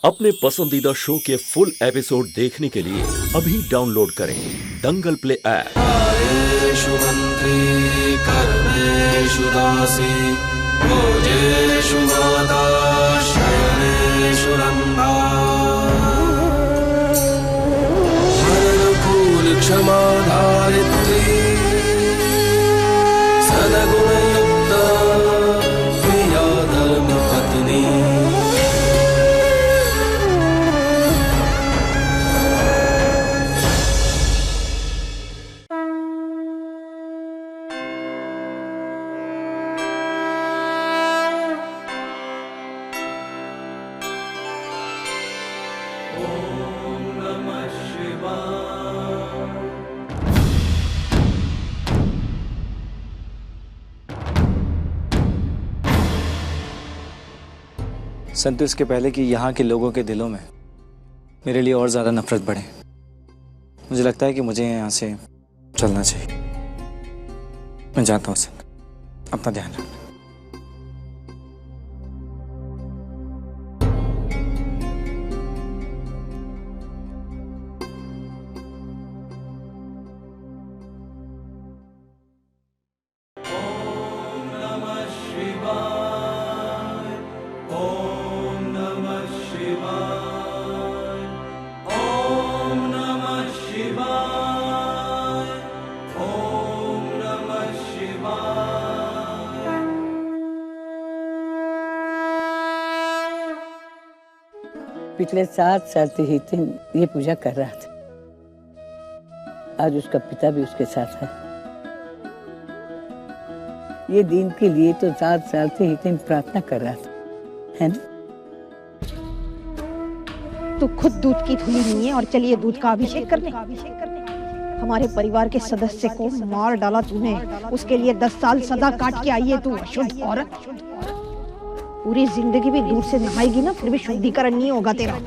अपने पसंदीदा शो के फुल एपिसोड देखने के लिए अभी डाउनलोड करें दंगल प्ले ऐप। आयेषु मंत्री कर्मेषु दासी भोजेषु माता शयनेषु रंभा हरकुल क्षमा धारित्री सद्गुणयुक्ता प्रिया धर्मपत्नी। संतु इसके पहले कि यहाँ के लोगों के दिलों में मेरे लिए और ज़्यादा नफरत बढ़े, मुझे लगता है कि मुझे यहाँ से चलना चाहिए। मैं जाता हूँ संतु, अपना ध्यान रखना। पिछले 7 साल से हितिन ये पूजा कर रहा था। आज उसका पिता भी उसके साथ है। ये दिन के लिए तो 7 साल से हितिन प्रार्थना कर रहा था, है ना? तू खुद दूध की धुली नहीं है और चलिए दूध का अभिषेक करने। हमारे परिवार के सदस्य को मार डाला तूने, उसके लिए 10 साल सजा काट के आई है तू, अशुद्ध औरत। पूरी जिंदगी भी दूध से नहाएगी ना, फिर भी शुद्धिकरण नहीं होगा तेरा।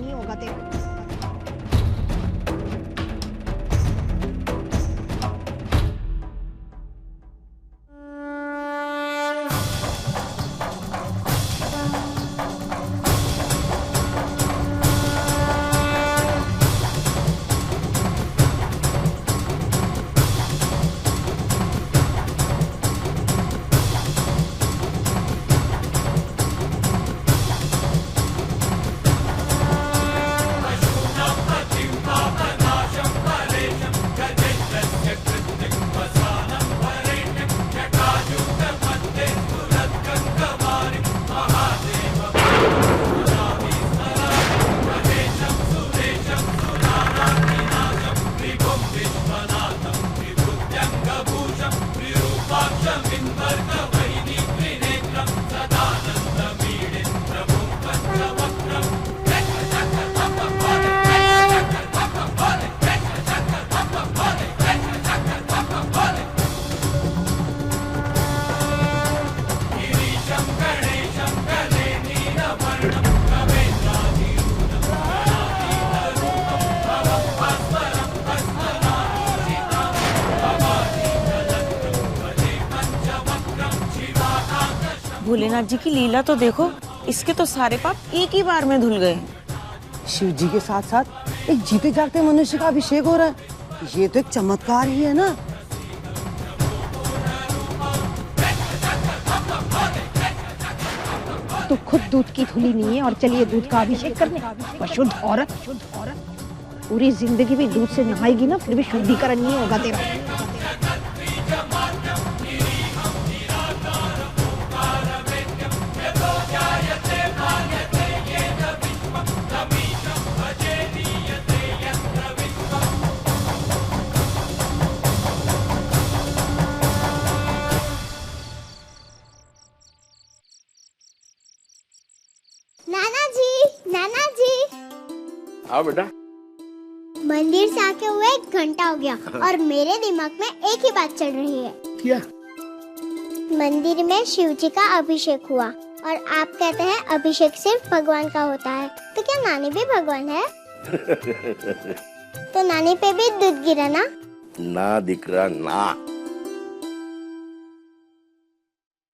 भोलेनाथ जी की लीला तो देखो, इसके तो सारे पाप एक ही बार में धुल गए। शिव जी के साथ साथ एक जीते जागते मनुष्य का अभिषेक हो रहा है। ये तो एक चमत्कार ही है ना। तू खुद दूध की धुली नहीं है और चलिए दूध का अभिषेक करने। अशुद्ध औरत। पूरी जिंदगी भी दूध से नहाएगी ना, फिर भी शुद्धिकरण नहीं होगा तेरा। नाना जी। हाँ बेटा। मंदिर से आके हुए 1 घंटा हो गया और मेरे दिमाग में एक ही बात चल रही है। क्या? मंदिर में शिव जी का अभिषेक हुआ और आप कहते हैं अभिषेक सिर्फ भगवान का होता है, तो क्या नानी भी भगवान है? तो नानी पे भी दूध गिरा ना? ना दिख रहा ना।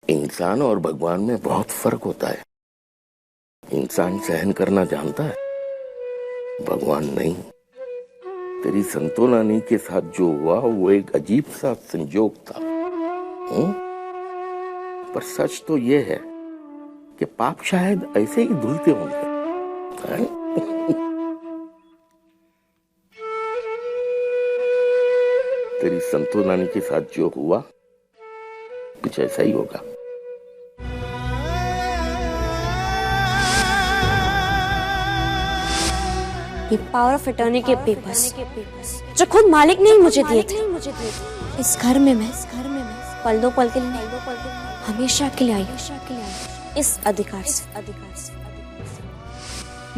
इंसान और भगवान में बहुत फर्क होता है। इंसान सहन करना जानता है भगवान नहीं, तेरी संतो नानी के साथ जो हुआ वो एक अजीब सा संयोग था। पर सच तो ये है कि पाप शायद ऐसे ही धुलते होंगे। तेरी संतो नानी के साथ जो हुआ कुछ ऐसा ही होगा। ये पावर ऑफ अटॉर्नी के पेपर्स जो खुद मालिक ने ही मुझे दिए थे। इस घर में मैं पल दो पल के लिए हमेशा के लिए आई इस अधिकार से।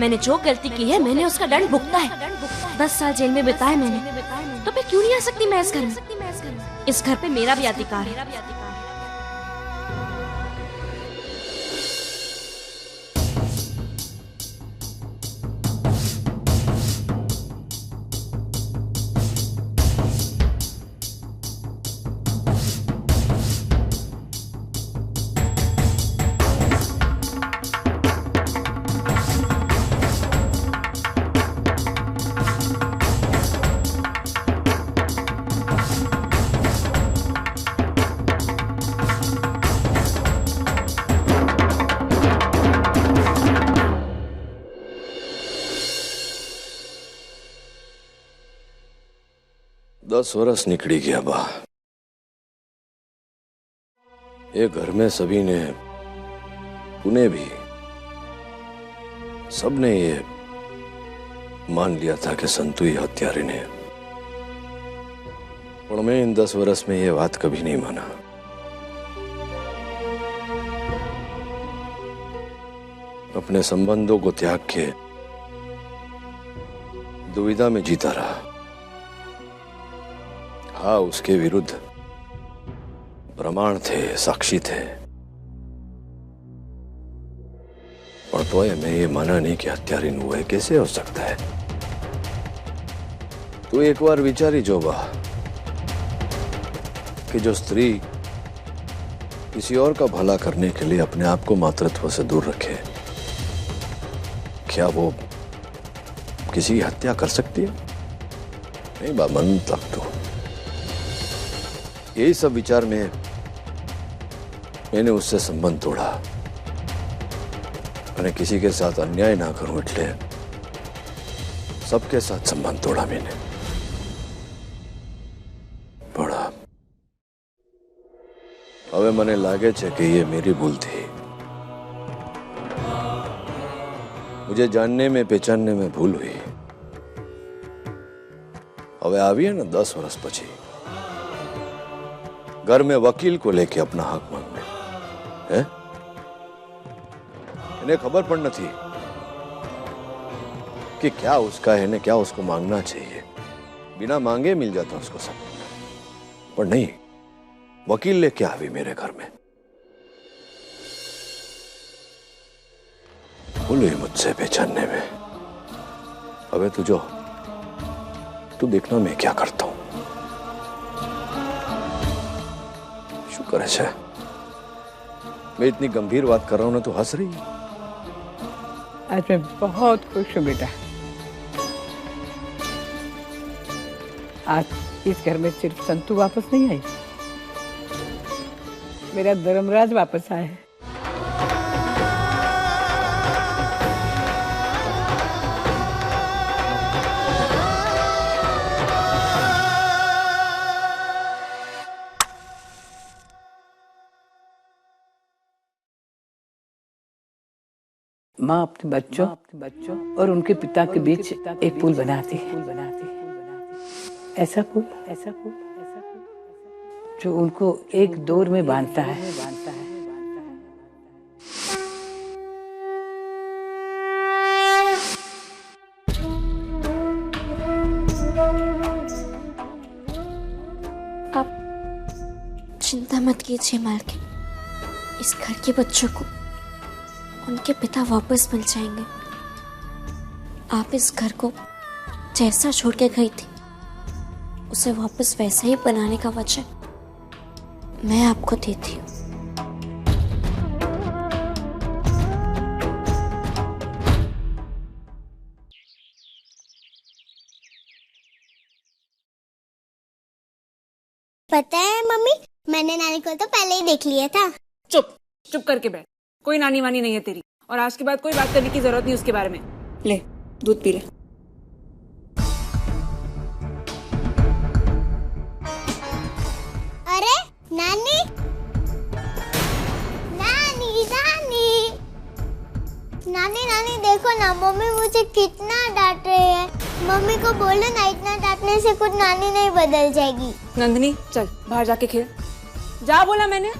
मैंने जो गलती की है मैंने उसका दंड भुगता है। 10 साल जेल में बिताए मैंने, तो फिर क्यों नहीं आ सकती मैं इस घर में? इस घर पे मेरा भी अधिकार है। दस वर्ष निकली गया बा। ये घर में सभी ने, तूने भी, सबने ये मान लिया था कि संतु ही हत्यारे ने। पर मैं इन 10 वर्ष में ये बात कभी नहीं माना। अपने संबंधों को त्याग के दुविधा में जीता रहा। हाँ, उसके विरुद्ध प्रमाण थे, साक्षी थे, पर तो मैं ये माना नहीं कि हत्यारिन हुआ है। कैसे हो सकता है? तू एक बार विचारी जोबा कि जो स्त्री किसी और का भला करने के लिए अपने आप को मातृत्व से दूर रखे, क्या वो किसी की हत्या कर सकती है? नहीं बा, मन तक तो यही सब विचार में मैंने उससे संबंध तोड़ा। मैंने किसी के साथ अन्याय ना करूं એટલે सबके साथ संबंध तोड़ा मैंने। बड़ा હવે મને લાગે છે कि ये मेरी भूल थी। मुझे जानने में पहचानने में भूल हुई। હવે આવી है ना 10 वर्ष પછી घर में वकील को लेके अपना हक मांगने है। इन्हें खबर पण नहीं कि क्या उसका है, क्या उसको मांगना चाहिए। बिना मांगे मिल जाता उसको सब, पर नहीं, वकील लेके आ गई मेरे घर में। भूल हुई मुझसे पहचानने में। अबे तू देखना मैं क्या करता हूं। शुक्र है मैं इतनी गंभीर बात कर रहा हूं ना, तो हंस रही है। आज मैं बहुत खुश हूँ बेटा। आज इस घर में सिर्फ संतु वापस नहीं आई, मेरा धर्मराज वापस आया है। माँ अपने बच्चों और उनके पिता के बीच एक पुल बनाती है। ऐसा पुल जो उनको एक डोर में बांधता है। आप चिंता मत कीजिए मालकिन, इस घर के बच्चों को उनके पिता वापस मिल जाएंगे। आप इस घर को जैसा छोड़ के गई थी उसे वापस वैसा ही बनाने का वचन मैं आपको देती हूँ। पता है मम्मी, मैंने नानी को तो पहले ही देख लिया था। चुप चुप करके बैठ। कोई नानी वानी नहीं है तेरी, और आज के बाद कोई बात करने की जरूरत नहीं उसके बारे में। ले दूध पी ले। अरे नानी, नानी नानी नानी नानी देखो ना, मम्मी मुझे कितना डांट रही है। मम्मी को बोलो ना, इतना डांटने से कुछ नानी नहीं बदल जाएगी। नंदिनी चल बाहर जाके खेल, जा बोला मैंने।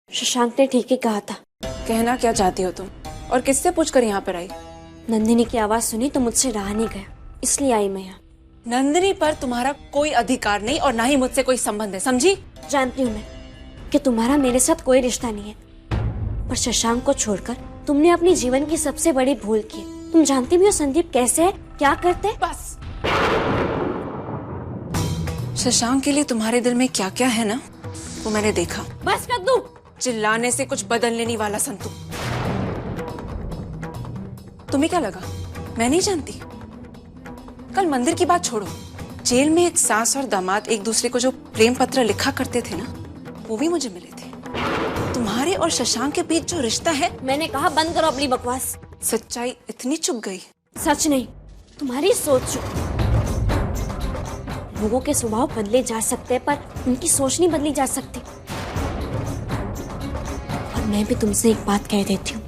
शशांक ने ठीक ही कहा था। कहना क्या चाहती हो तुम, और किससे पूछकर यहाँ पर आई? नंदिनी की आवाज सुनी तो मुझसे रहा नहीं गया, इसलिए आई मैं यहाँ। नंदिनी पर तुम्हारा कोई अधिकार नहीं और ना ही मुझसे कोई संबंध है, समझी? जानती हूँ मैं कि तुम्हारा मेरे साथ कोई रिश्ता नहीं है, पर शशांक को छोड़कर तुमने अपनी जीवन की सबसे बड़ी भूल की। तुम जानती भी हो संदीप कैसे है, क्या करते हैं? बस शशांक के लिए तुम्हारे दिल में क्या क्या है ना, वो मैंने देखा। बस कर दूं। चिल्लाने से कुछ बदलने नहीं वाला संतू। तुम्हें क्या लगा मैं नहीं जानती? कल मंदिर की बात छोड़ो, जेल में एक सास और दामाद एक दूसरे को जो प्रेम पत्र लिखा करते थे ना, वो भी मुझे मिले थे। तुम्हारे और शशांक के बीच जो रिश्ता है। मैंने कहा बंद करो अपनी बकवास। सच्चाई इतनी चुप गई। सच नहीं, तुम्हारी सोच चुप। लोगों के स्वभाव बदले जा सकते हैं, पर उनकी सोच नहीं बदली जा सकती। और मैं भी तुमसे एक बात कह देती हूँ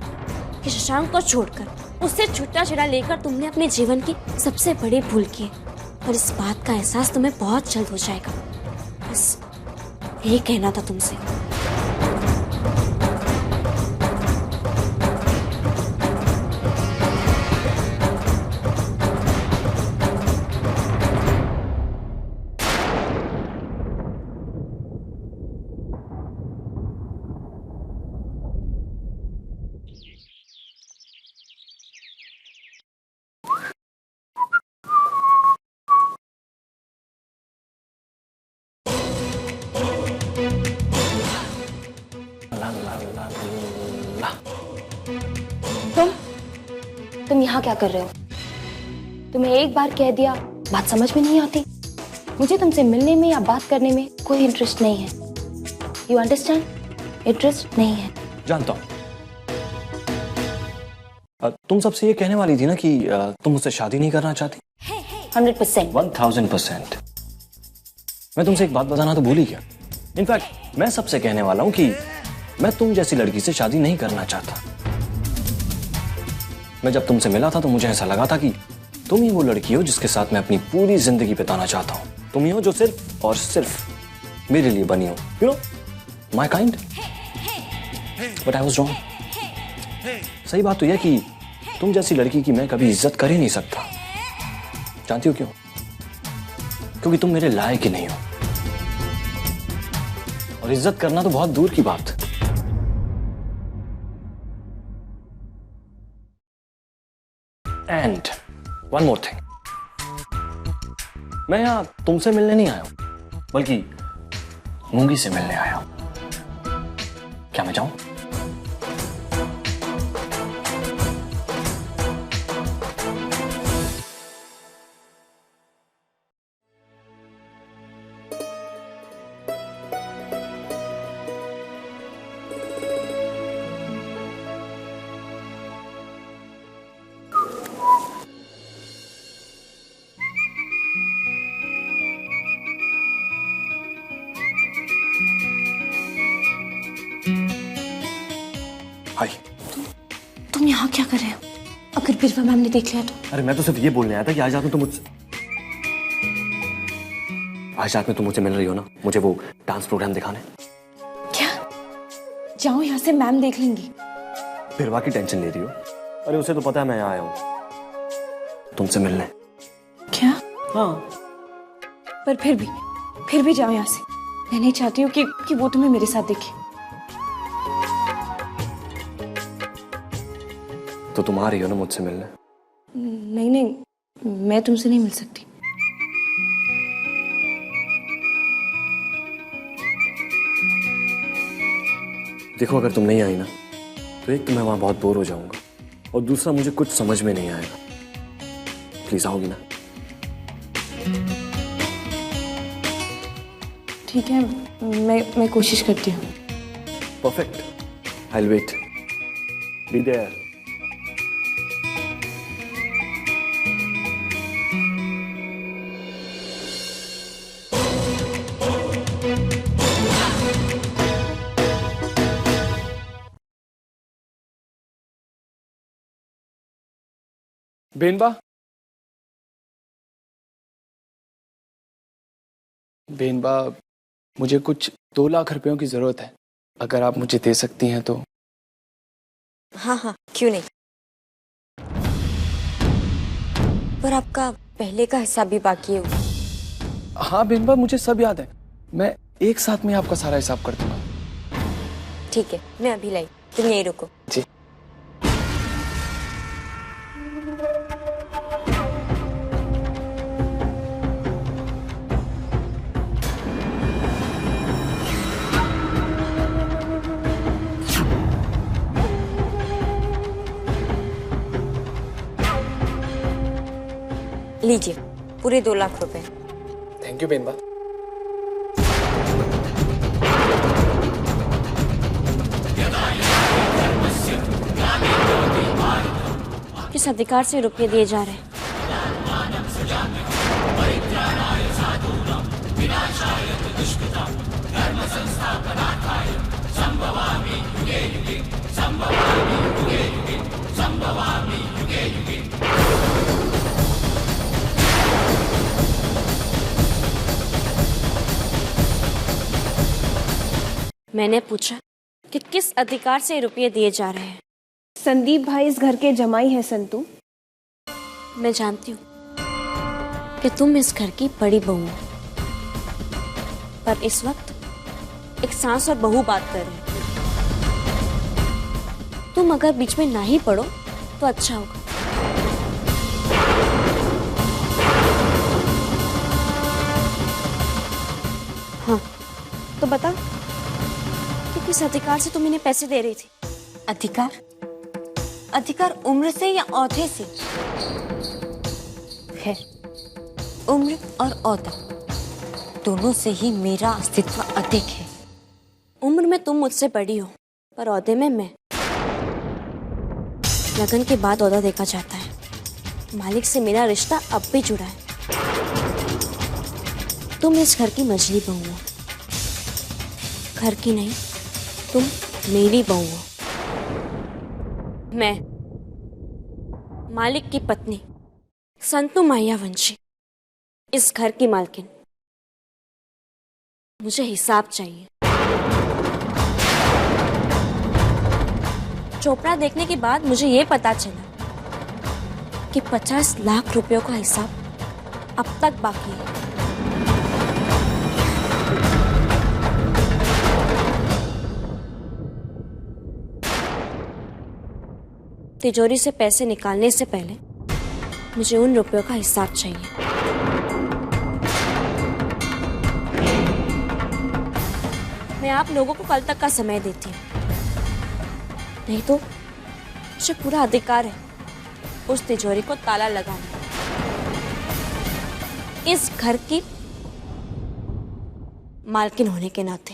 कि शशांक को छोड़कर उससे छुट्टा छुड़ा लेकर तुमने अपने जीवन की सबसे बड़ी भूल की है, और इस बात का एहसास तुम्हें बहुत जल्द हो जाएगा। बस यही कहना था तुमसे। तुम यहाँ क्या कर रहे हो? तुम्हें एक बार कह दिया, बात समझ में नहीं आती। मुझे तुमसे मिलने में या बात करने में कोई इंटरेस्ट नहीं है। You understand? इंटरेस्ट नहीं है। जानता हूँ। तुम सबसे ये कहने वाली थी ना कि तुम मुझसे शादी नहीं करना चाहती। 100%। 1000%। मैं तुमसे एक बात बताना तो भूल ही गया। इनफैक्ट मैं सबसे कहने वाला हूँ कि मैं तुम जैसी लड़की से शादी नहीं करना चाहता। मैं जब तुमसे मिला था तो मुझे ऐसा लगा था कि तुम ही वो लड़की हो जिसके साथ मैं अपनी पूरी जिंदगी बिताना चाहता हूँ। तुम ही हो जो सिर्फ और सिर्फ मेरे लिए बनी हो। You know, my kind. But I was wrong. सही बात तो यह कि तुम जैसी लड़की की मैं कभी इज्जत कर ही नहीं सकता। जानती हो क्यों? क्योंकि तुम मेरे लायक ही नहीं हो, और इज्जत करना तो बहुत दूर की बात। एंड वन मोर थिंग, मैं यहां तुमसे मिलने नहीं आया हूं, बल्कि मूंगी से मिलने आया हूं। क्या मैं जाऊं? तुम यहाँ क्या कर रहे हो? अगर बिरवा मैम ने देख लिया तो? अरे मैं तो सिर्फ ये बोलने आया था कि आज रात में तुम मुझसे मिल रही हो ना, मुझे वो डांस प्रोग्राम दिखाने। क्या? जाओ यहाँ से, मैम देख लेंगी। बिरवा की टेंशन ले रही हो? अरे उसे तो पता है मैं यहाँ आया हूँ तुमसे मिलने। क्या? हाँ। पर फिर भी जाओ यहाँ से। मैं नहीं चाहती हूँ कि वो तुम्हें मेरे साथ देखे। तो तुम आ रही हो ना मुझसे मिलने? नहीं, मैं तुमसे नहीं मिल सकती। देखो, अगर तुम नहीं आई ना तो एक तो मैं वहां बहुत बोर हो जाऊंगा, और दूसरा मुझे कुछ समझ में नहीं आएगा। प्लीज आओगी ना? ठीक है, मैं कोशिश करती हूँ। Perfect, I will wait, be there. Benba, मुझे कुछ 2 लाख रुपयों की जरूरत है, अगर आप मुझे दे सकती हैं तो। हाँ हाँ, क्यों नहीं। पर आपका पहले का हिसाब भी बाकी है। हाँ बेनबा, मुझे सब याद है, मैं एक साथ में आपका सारा हिसाब कर दूंगा। ठीक है, मैं अभी लाई, तुम यहीं रुको। जी। लीजिए, पूरे 2 लाख रुपए। Thank you Benba. किस अधिकार से रुपये दिए जा रहे हैं? मैंने पूछा कि किस अधिकार से रुपये दिए जा रहे हैं। संदीप भाई इस घर के जमाई है संतू। मैं जानती हूँ कि तुम इस घर की बड़ी बहू हो, पर इस वक्त एक सास और बहू बात कर रहे हैं। तुम अगर बीच में ना ही पड़ो तो अच्छा होगा। हाँ, तो बता, कि किस अधिकार से तुम इन्हें पैसे दे रही थी? अधिकार? अधिकार उम्र से या औहदे से? खैर, उम्र और औहदा दोनों से ही मेरा अस्तित्व अधिक है। उम्र में तुम मुझसे बड़ी हो, पर औहदे में मैं। लगन के बाद औहदा देखा जाता है। मालिक से मेरा रिश्ता अब भी जुड़ा है। तुम इस घर की मझली बहू हो, घर की नहीं, तुम मेरी बहू हो। मैं मालिक की पत्नी संतू मायावंशी, इस घर की मालकिन। मुझे हिसाब चाहिए। चोपड़ा देखने के बाद मुझे ये पता चला कि 50 लाख रुपयों का हिसाब अब तक बाकी है। तिजोरी से पैसे निकालने से पहले मुझे उन रुपयों का हिसाब चाहिए। मैं आप लोगों को कल तक का समय देती हूँ, नहीं तो मुझे पूरा अधिकार है उस तिजोरी को ताला लगाने। इस घर की मालकिन होने के नाते।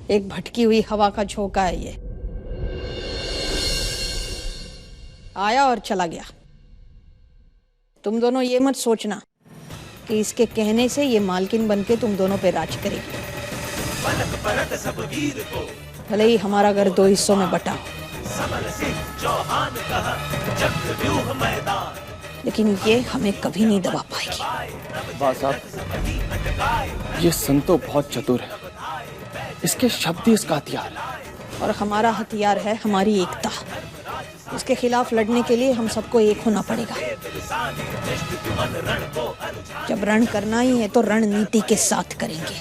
एक भटकी हुई हवा का झोंका है ये, आया और चला गया। तुम दोनों ये मत सोचना कि इसके कहने से ये मालकिन बनके तुम दोनों पे राज करेगी। भले ही हमारा घर 2 हिस्सों में बटा हो, लेकिन ये हमें कभी नहीं दबा पाएगी। वाह साहब, ये संतो बहुत चतुर है, इसके शब्द ही इसका हथियार है। और हमारा हथियार है हमारी एकता। उसके खिलाफ लड़ने के लिए हम सबको एक होना पड़ेगा। जब रण करना ही है तो रणनीति के साथ करेंगे।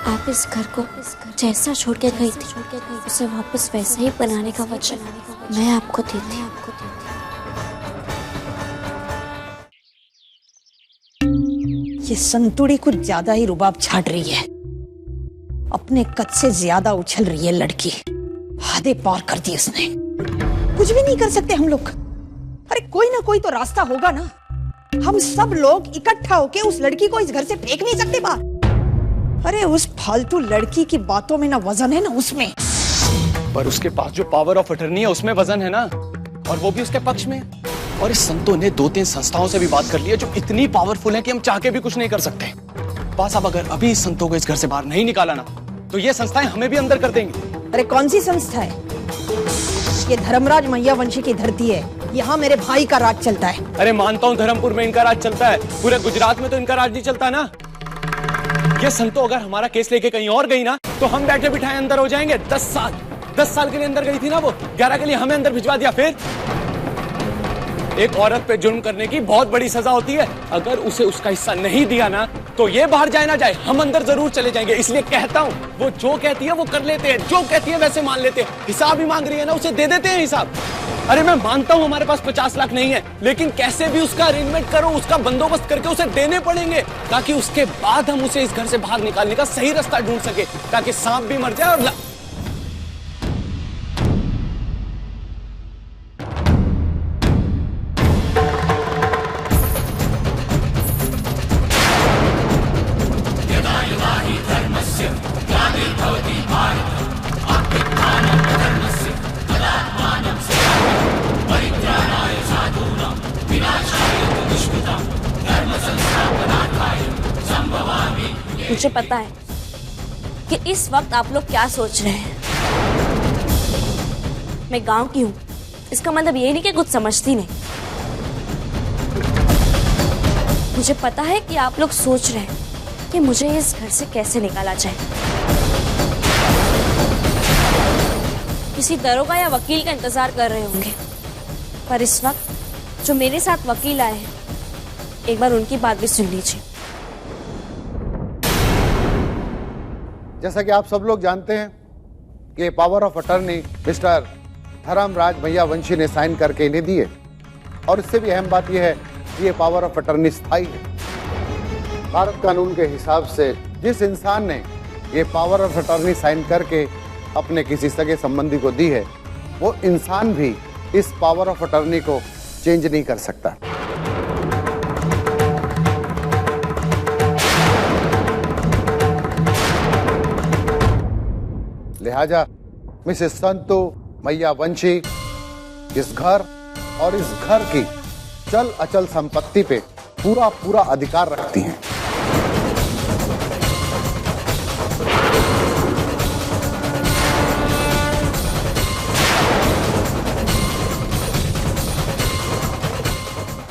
आप इस घर को जैसा छोड़ के गई थी उसे वापस वैसा ही बनाने का वचन मैं आपको देती हूँ। ये संतुड़ी कुछ ज्यादा ही रुबाब झाड़ रही है। अपने कद से ज्यादा उछल रही है लड़की। हदें पार कर दी उसने। कुछ भी नहीं कर सकते हम लोग। अरे कोई ना कोई तो रास्ता होगा ना। हम सब लोग इकट्ठा होके उस लड़की को इस घर से फेंक नहीं सकते बाहर। अरे उस फालतू लड़की की बातों में ना वजन है ना उसमें। पर उसके पास जो पावर ऑफ अटर्नी है उसमें वजन है ना, और वो भी उसके पक्ष में। और इस संतों ने 2-3 संस्थाओं से भी बात कर ली है जो इतनी पावरफुल है कि हम चाह के भी कुछ नहीं कर सकते। बस अब अगर अभी इस संतों को इस घर से बाहर नहीं निकाला ना तो ये संस्थाएं हमें भी अंदर कर देंगी। अरे कौन सी संस्था है? ये धर्मराज मैया वंशी की धरती है। यहाँ मेरे भाई का राज चलता है। अरे मानता हूँ धर्मपुर में इनका राज चलता है, पूरे गुजरात में तो इनका राज नहीं चलता ना। ये संतो अगर हमारा केस लेके कहीं और गई ना तो हम बैठे बिठाए अंदर हो जाएंगे। 10 साल के लिए अंदर गई थी ना वो, 11 के लिए हमें अंदर भिजवा दिया। फिर एक औरत पे जुर्म करने की बहुत बड़ी सजा होती है। अगर उसे उसका हिस्सा नहीं दिया ना तो ये बाहर जाए ना जाए हम अंदर जरूर चले जाएंगे। इसलिए कहता हूँ वो जो कहती है वो कर लेते हैं, जो कहती है वैसे मान लेते हैं। हिसाब ही मांग रही है ना, उसे दे देते हैं हिसाब। अरे मैं मानता हूँ हमारे पास 50 लाख नहीं है, लेकिन कैसे भी उसका अरेंजमेंट करो, उसका बंदोबस्त करके उसे देने पड़ेंगे ताकि उसके बाद हम उसे इस घर से बाहर निकालने का सही रास्ता ढूंढ सके, ताकि सांप भी मर जाए और मुझे पता है कि इस वक्त आप लोग क्या सोच रहे हैं। मैं गांव की हूं, इसका मतलब ये नहीं कि कुछ समझती नहीं। मुझे पता है कि आप लोग सोच रहे हैं कि मुझे इस घर से कैसे निकाला जाए। किसी दरोगा या वकील का इंतजार कर रहे होंगे, पर इस वक्त जो मेरे साथ वकील आए हैं एक बार उनकी बात भी सुन लीजिए। जैसा कि आप सब लोग जानते हैं कि power of attorney mister Dharmraj Maiya Vanshi ने साइन करके इन्हें दिए, और इससे भी अहम बात यह है कि ये पावर ऑफ अटर्नी स्थायी है। भारत कानून के हिसाब से जिस इंसान ने ये पावर ऑफ अटर्नी साइन करके अपने किसी सगे संबंधी को दी है वो इंसान भी इस पावर ऑफ अटर्नी को चेंज नहीं कर सकता। लिहाजा मिसेस संतो मैया वंशी इस घर और इस घर की चल अचल संपत्ति पे पूरा अधिकार रखती हैं।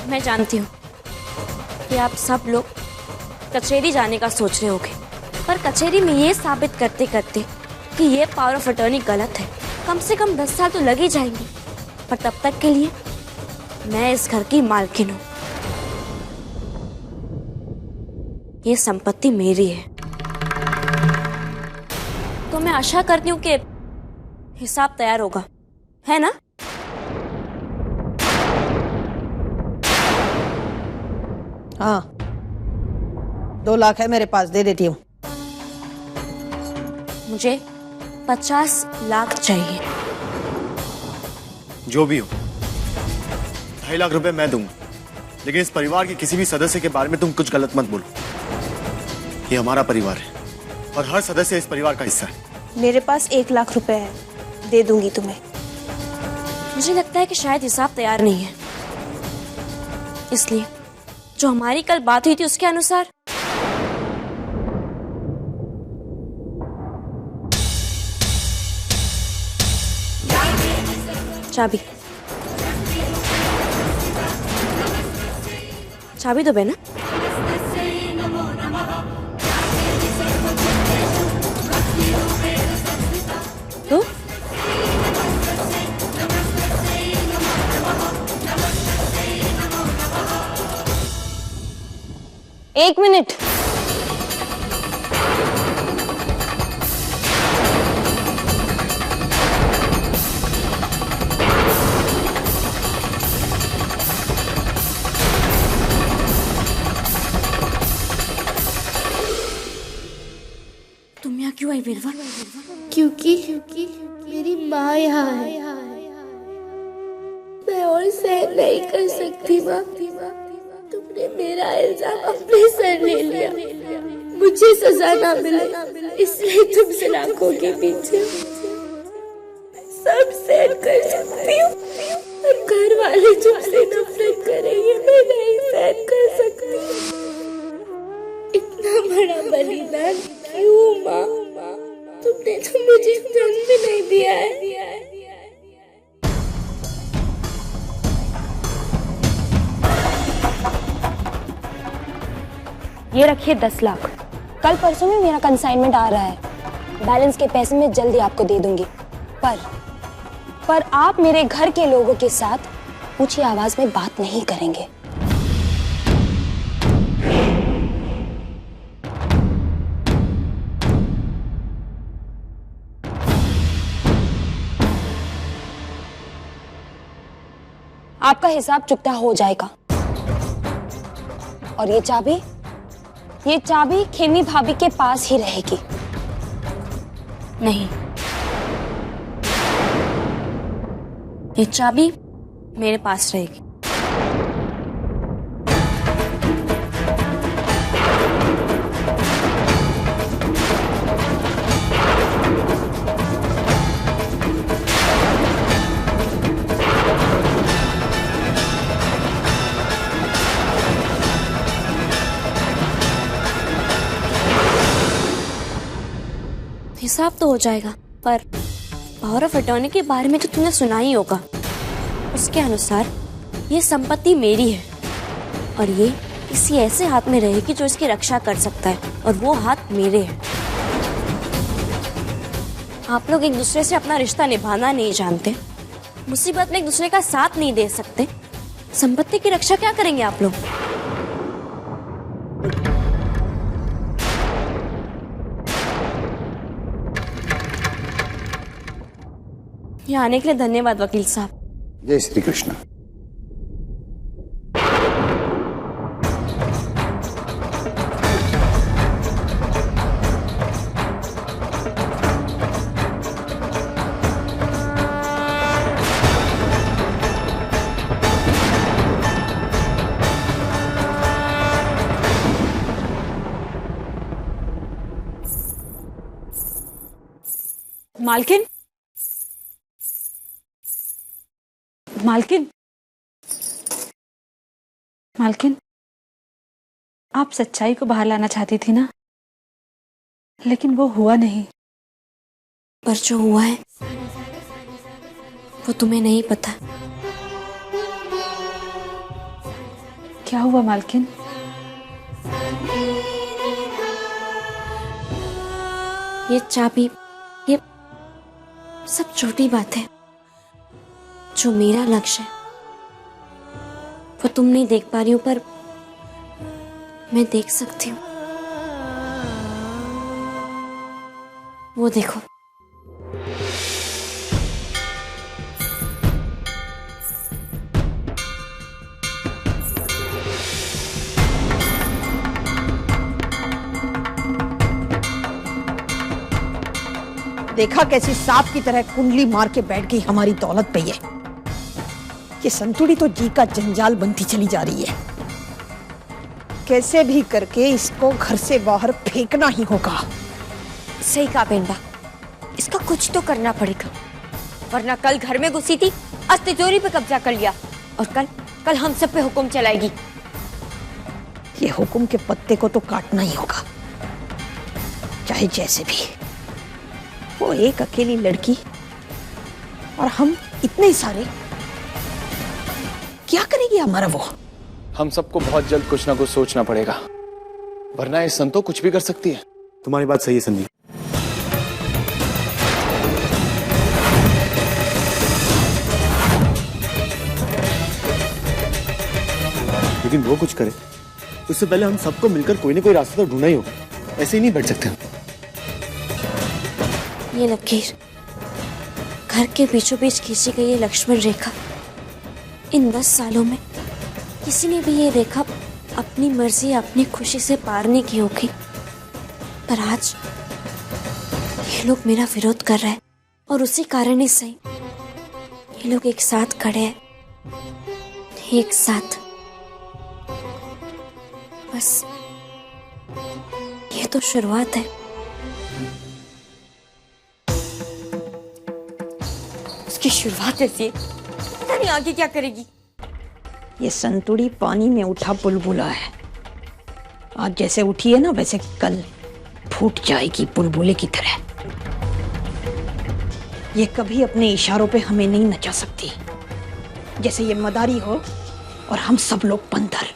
मैं जानती हूँ कि आप सब लोग कचहरी जाने का सोच रहे होंगे, पर कचहरी में ये साबित करते करते कि ये पावर ऑफ अटर्नी गलत है कम से कम 10 साल तो लग ही जाएंगे। पर तब तक के लिए मैं इस घर की मालकिन हूँ, ये संपत्ति मेरी है। तो मैं आशा करती हूँ कि हिसाब तैयार होगा, है ना? हाँ, 2 लाख है मेरे पास, दे देती हूँ। मुझे 50 लाख चाहिए। जो भी हो, 2.5 लाख रुपए मैं दूंगा, लेकिन इस परिवार के किसी भी सदस्य के बारे में तुम कुछ गलत मत बोलो। ये हमारा परिवार है और हर सदस्य इस परिवार का हिस्सा है। मेरे पास 1 लाख रुपए है, दे दूंगी तुम्हें। मुझे लगता है कि शायद हिसाब तैयार नहीं है, इसलिए जो हमारी कल बात हुई थी उसके अनुसार चाबी चाबी दो बहना। 1 मिनट। तुम यहाँ क्यों आई वीरवा? क्योंकि मेरी माँ यहाँ है। मैं और सहन नहीं कर सकती माँ। तुमने मेरा इल्जाम अपने सर ले लिया। मुझे सजा ना मिले इसलिए तुमसे आंखों के पीछे सब सहन कर सकती हूँ, और घर वाले तुमसे नफरत करेंगे मैं नहीं सहन कर सकती। इतना बड़ा बलिदान क्यों माँ? तुमने तो मुझे जन्म भी नहीं दिया है। ये रखिए 10 लाख। कल परसों में मेरा कंसाइनमेंट आ रहा है। बैलेंस के पैसे मैं जल्दी आपको दे दूंगी। पर आप मेरे घर के लोगों के साथ ऊंची आवाज में बात नहीं करेंगे। आपका हिसाब चुकता हो जाएगा। और ये चाबी खेमी भाभी के पास ही रहेगी। नहीं, ये चाबी मेरे पास रहेगी। हिसाब तो हो जाएगा, पर पावर ऑफ अटॉर्नी के बारे में तो तूने सुना ही होगा। उसके अनुसार ये संपत्ति मेरी है और ये किसी ऐसे हाथ में रहेगी जो इसकी रक्षा कर सकता है, और वो हाथ मेरे है। आप लोग एक दूसरे से अपना रिश्ता निभाना नहीं जानते, मुसीबत में एक दूसरे का साथ नहीं दे सकते। संपत्ति की रक्षा क्या करेंगे आप लोग? यहाँ आने के लिए धन्यवाद वकील साहब। जय श्री कृष्ण। मालकिन, मालकिन, मालकिन, आप सच्चाई को बाहर लाना चाहती थी ना, लेकिन वो हुआ नहीं। पर जो हुआ है वो तुम्हें नहीं पता। क्या हुआ मालकिन? ये चाबी, ये सब छोटी बात है। जो मेरा लक्ष्य है वो तुम नहीं देख पा रही हो, पर मैं देख सकती हूँ। वो देखो, देखा कैसी सांप की तरह कुंडली मार के बैठ गई हमारी दौलत पे। ये संतुड़ी तो जी का जंजाल बनती चली जा रही है। कैसे भी करके इसको घर से बाहर फेंकना ही होगा। सही कहा बेंडा, इसका कुछ तो करना पड़ेगा, वरना कल घर में घुसी थी, आज तिजोरी पे कब्जा कर लिया, और कल हम सब पे हुक्म चलाएगी। ये हुक्म के पत्ते को तो काटना ही होगा, चाहे जैसे भी। वो एक अकेली लड़की और हम इतने सारे, क्या करेगी हमारा वो? हम सबको बहुत जल्द कुछ ना कुछ सोचना पड़ेगा, वरना ये संतो कुछ भी कर सकती है। तुम्हारी बात सही है संदीप। लेकिन वो कुछ करे उससे पहले हम सबको मिलकर कोई ना कोई रास्ता तो ढूंढना ही होगा। ऐसे ही नहीं बैठ सकते हम। ये लकीर, घर के बीचों बीच खींची गई ये लक्ष्मण रेखा, इन 10 सालों में किसी ने भी ये रेखा अपनी मर्जी अपनी खुशी से पार नहीं की होगी, पर आज ये लोग मेरा विरोध कर रहे हैं और उसी कारण ही सही ये लोग एक साथ खड़े हैं, एक साथ। बस ये तो शुरुआत है। उसकी शुरुआत ऐसी है, पता नहीं आगे क्या करेगी। ये संतुड़ी पानी में उठा बुलबुला है। आज जैसे उठी है ना, वैसे कल फूट जाएगी बुलबुले की तरह। ये कभी अपने इशारों पे हमें नहीं नचा सकती, जैसे ये मदारी हो और हम सब लोग बंदर।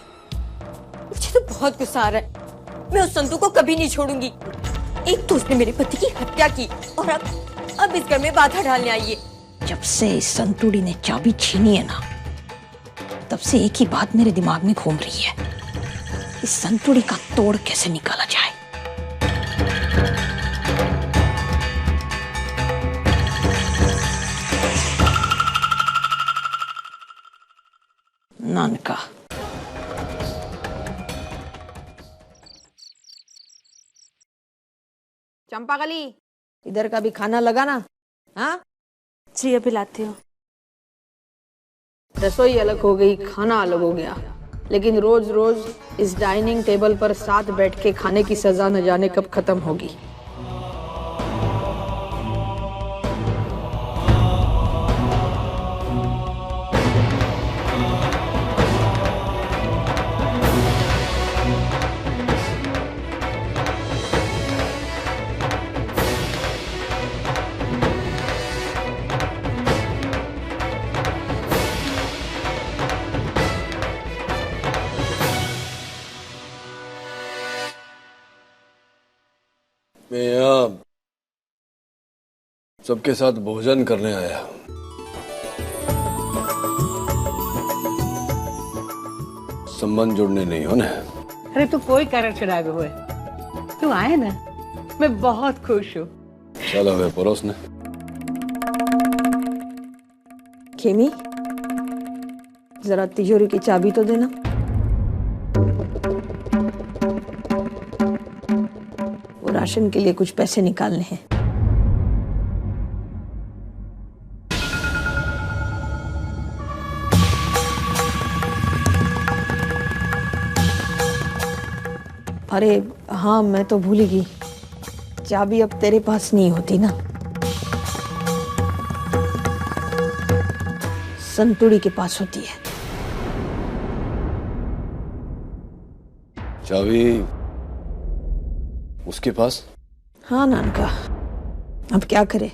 मुझे तो बहुत गुस्सा आ रहा है। मैं उस संतू को कभी नहीं छोड़ूंगी। एक तो उसने मेरे पति की हत्या की और अब इस घर में बाधा डालने आई है। जब से इस संतुड़ी ने चाबी छीनी है ना, तब से एक ही बात मेरे दिमाग में घूम रही है, इस संतुड़ी का तोड़ कैसे निकाला जाए। नानका, चंपाकली, इधर का भी खाना लगाना। हाँ जी, अभी लाती हूँ। रसोई अलग हो गई, खाना अलग हो गया, लेकिन रोज रोज इस डाइनिंग टेबल पर साथ बैठ के खाने की सजा न जाने कब खत्म होगी। मैं यहाँ सबके साथ भोजन करने आया। संबंध जोड़ने नहीं हो ना। अरे तू कोई कारण चुरावे हुए, तू आए ना, मैं बहुत खुश हूँ। चलो वे पड़ोस ने। खेमी, जरा तिजोरी की चाबी तो देना। वो राशन के लिए कुछ पैसे निकालने हैं। अरे हाँ, मैं तो भूल ही गई, चाबी अब तेरे पास नहीं होती ना, संतुड़ी के पास होती है। चाबी उसके पास? हाँ नानका, अब क्या करे,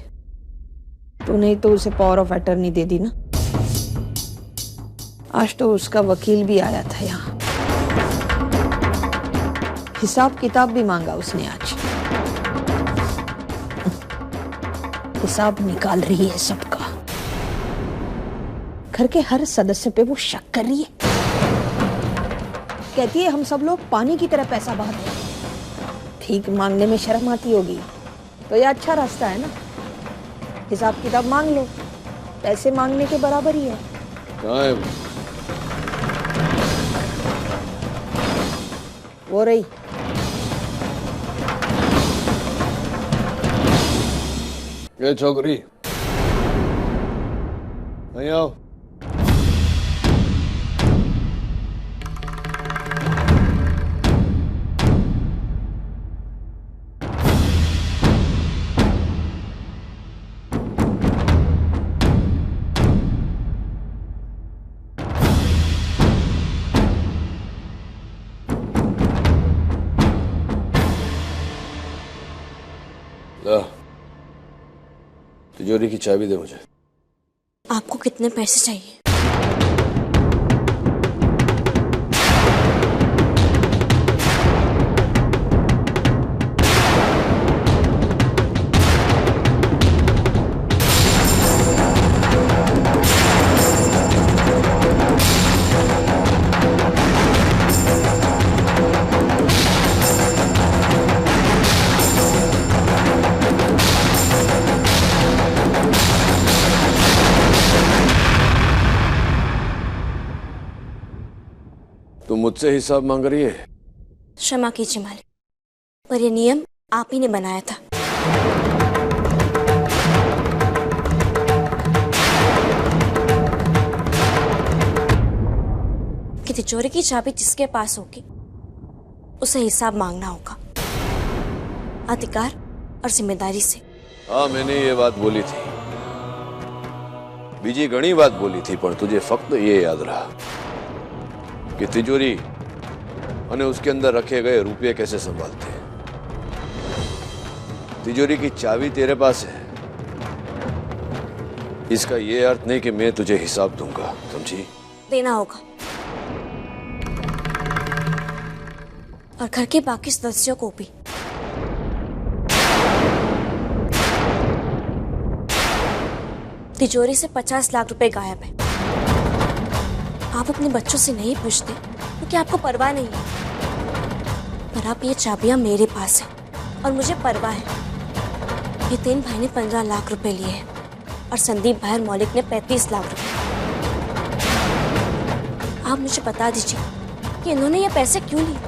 तूने तो उसे पावर ऑफ अटर्नी दे दी ना। आज तो उसका वकील भी आया था यहाँ, हिसाब किताब भी मांगा उसने आज। हिसाब निकाल रही है सबका, घर के हर सदस्य पे वो शक कर रही है। कहती है हम सब लोग पानी की तरह पैसा बहाते हैं, ठीक मांगने में शर्म आती होगी, तो ये अच्छा रास्ता है ना, हिसाब किताब मांग लो, पैसे मांगने के बराबर ही है। कहाँ है वो रही। ये छोकरी, नहीं आओ। तिजोरी की चाबी दे मुझे। आपको कितने पैसे चाहिए? तुम मुझसे हिसाब मांग रही है? क्षमा कीजिए मालिक, पर यह नियम आप ही ने बनाया था। कि तिजोरी की चाबी जिसके पास होगी उसे हिसाब मांगना होगा, अधिकार और जिम्मेदारी से। हाँ, मैंने ये बात बोली थी, बीजी घणी बात बोली थी, पर तुझे फक्त ये याद रहा कि तिजोरी और उसके अंदर रखे गए रुपये कैसे संभालते हैं। तिजोरी की चाबी तेरे पास है, इसका ये अर्थ नहीं कि मैं तुझे हिसाब दूंगा, समझी? देना होगा, और घर के बाकी सदस्यों को भी। तिजोरी से 50 लाख रुपए गायब है। आप अपने बच्चों से नहीं पूछते क्योंकि आपको परवाह नहीं है, पर अब ये चाबियां मेरे पास है और मुझे परवाह है। ये 3 भाई ने 15 लाख रुपए लिए हैं और संदीप भाई और मौलिक ने 35 लाख रुपए। आप मुझे बता दीजिए कि इन्होंने ये पैसे क्यों लिए।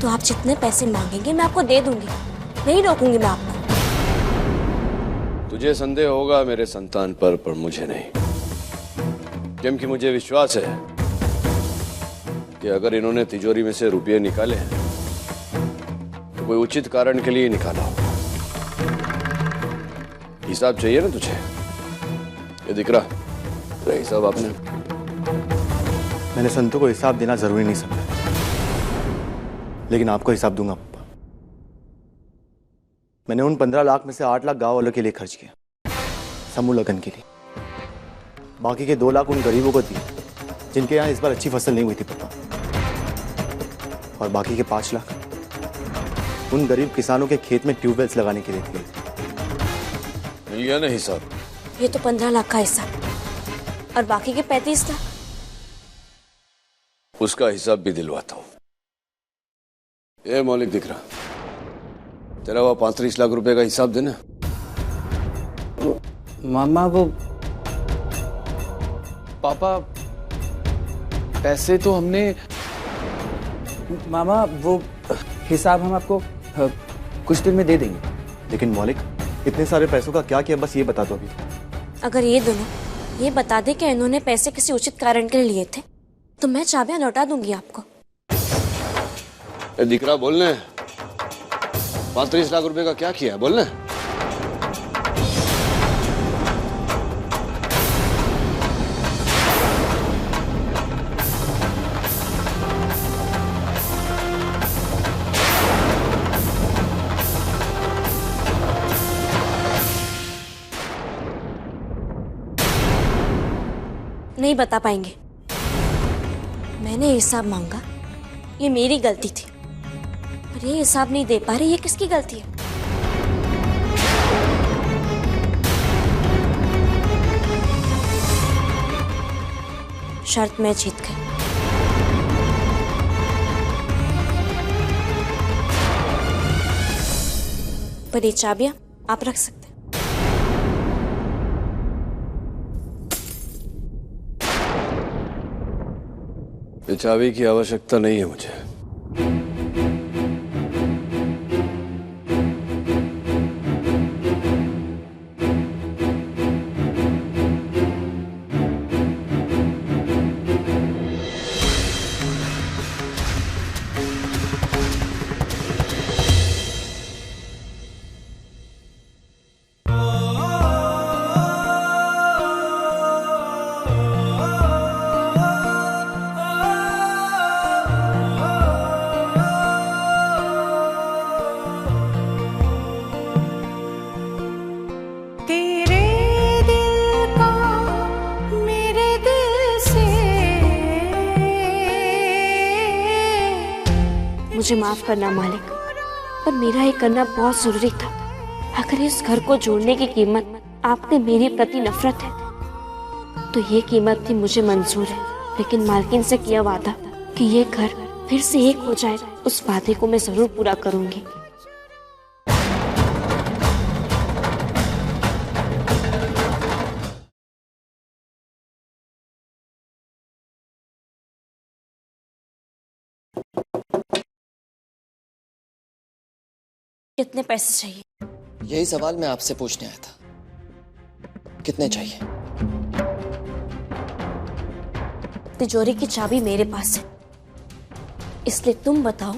तो आप जितने पैसे मांगेंगे मैं आपको दे दूंगी, नहीं रोकूंगी मैं आपको। तुझे संदेह होगा मेरे संतान पर मुझे नहीं, क्योंकि मुझे विश्वास है कि अगर इन्होंने तिजोरी में से रुपये निकाले हैं तो कोई उचित कारण के लिए निकाला होगा। हिसाब चाहिए ना तुझे? ये दिख रहा तेरा हिसाब। आपने मैंने संतों को हिसाब देना जरूरी नहीं समझा, लेकिन आपको हिसाब दूंगा पापा। मैंने उन 15 लाख में से 8 लाख गांव वालों के लिए खर्च किया, समूह लगन के लिए। बाकी के 2 लाख उन गरीबों को दिए जिनके यहाँ इस बार अच्छी फसल नहीं हुई थी पापा, और बाकी के 5 लाख उन गरीब किसानों के खेत में ट्यूबवेल्स लगाने के लिए दिए। मिल गया ना हिसाब? ये तो 15 लाख का हिस्सा, और बाकी के 35 लाख उसका हिसाब भी दिलवाता हूँ। ये मौलिक दिख रहा, तेरा वो 35 लाख रुपए का हिसाब देना। मामा वो पापा पैसे तो हमने, मामा वो हिसाब हम आपको कुछ दिन में दे देंगे। लेकिन मौलिक इतने सारे पैसों का क्या किया, बस ये बता दो अभी। अगर ये दोनों ये बता दे कि इन्होंने पैसे किसी उचित कारण के लिए लिए थे तो मैं चाबियां लौटा दूंगी आपको। दिख रहा, बोलने 35 लाख रुपए का क्या किया है, बोलने। नहीं बता पाएंगे। मैंने हिसाब मांगा, ये मेरी गलती थी, पर ये हिसाब नहीं दे पा रहे, ये किसकी गलती है? शर्त में जीत गई। पर ये चाबियां आप रख सकते हैं। ये चाबी की आवश्यकता नहीं है मुझे। मुझे माफ करना मालिक, पर मेरा ये करना बहुत जरूरी था। अगर इस घर को जोड़ने की कीमत आपने मेरे प्रति नफरत है तो ये कीमत भी मुझे मंजूर है, लेकिन मालकिन से किया वादा कि ये घर फिर से एक हो जाए, उस वादे को मैं जरूर पूरा करूंगी। कितने पैसे चाहिए? यही सवाल मैं आपसे पूछने आया था। कितने चाहिए? तिजोरी की चाबी मेरे पास है, इसलिए तुम बताओ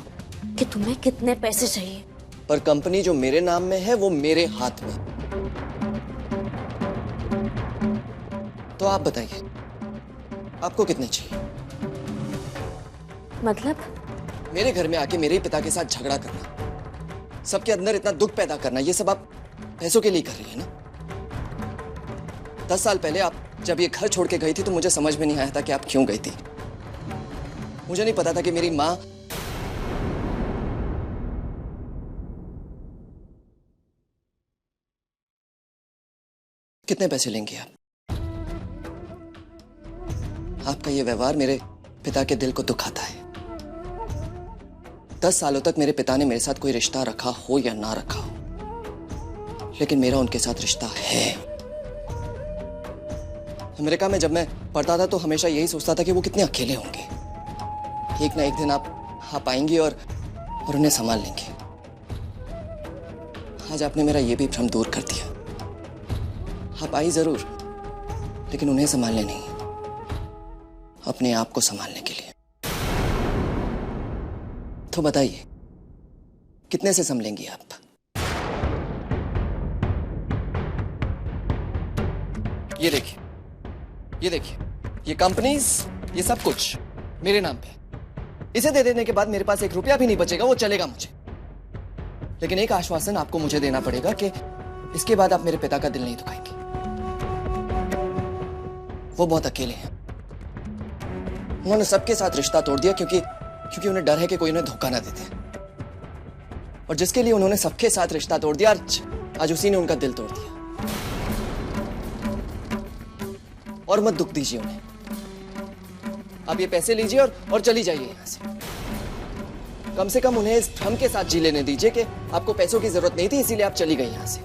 कि तुम्हें कितने पैसे चाहिए। पर कंपनी जो मेरे नाम में है वो मेरे हाथ में। तो आप बताइए, आपको कितने चाहिए? मतलब? मेरे घर में आके मेरे ही पिता के साथ झगड़ा करना, सबके अंदर इतना दुख पैदा करना, ये सब आप पैसों के लिए कर रही है ना? 10 साल पहले आप जब ये घर छोड़ के गई थी तो मुझे समझ में नहीं आया था कि आप क्यों गई थी। मुझे नहीं पता था कि मेरी माँ कितने पैसे लेंगे आप? आपका ये व्यवहार मेरे पिता के दिल को दुखाता है। 10 सालों तक मेरे पिता ने मेरे साथ कोई रिश्ता रखा हो या ना रखा हो, लेकिन मेरा उनके साथ रिश्ता है। अमेरिका में जब मैं पढ़ता था तो हमेशा यही सोचता था कि वो कितने अकेले होंगे। एक ना एक दिन आप आएंगी और उन्हें संभाल लेंगे। आज आपने मेरा ये भी भ्रम दूर कर दिया। आप आई जरूर, लेकिन उन्हें संभालने नहीं, अपने आप को संभालने के लिए। तो बताइए, कितने से संभलेंगी आप? ये देखिए, ये देखिए, ये कंपनीज, ये सब कुछ मेरे नाम पे। इसे दे देने के बाद मेरे पास 1 रुपया भी नहीं बचेगा, वो चलेगा मुझे। लेकिन एक आश्वासन आपको मुझे देना पड़ेगा कि इसके बाद आप मेरे पिता का दिल नहीं दुखाएंगे। वो बहुत अकेले हैं। उन्होंने सबके साथ रिश्ता तोड़ दिया क्योंकि उन्हें डर है कि कोई उन्हें धोखा ना दे दे। और जिसके लिए उन्होंने सबके साथ रिश्ता तोड़ दिया, आज उसी ने उनका दिल तोड़ दिया। और मत दुख दीजिए उन्हें। आप ये पैसे लीजिए और चली जाइए यहां से। कम से कम उन्हें इस भ्रम के साथ जी लेने दीजिए कि आपको पैसों की जरूरत नहीं थी, इसीलिए आप चली गई यहां से।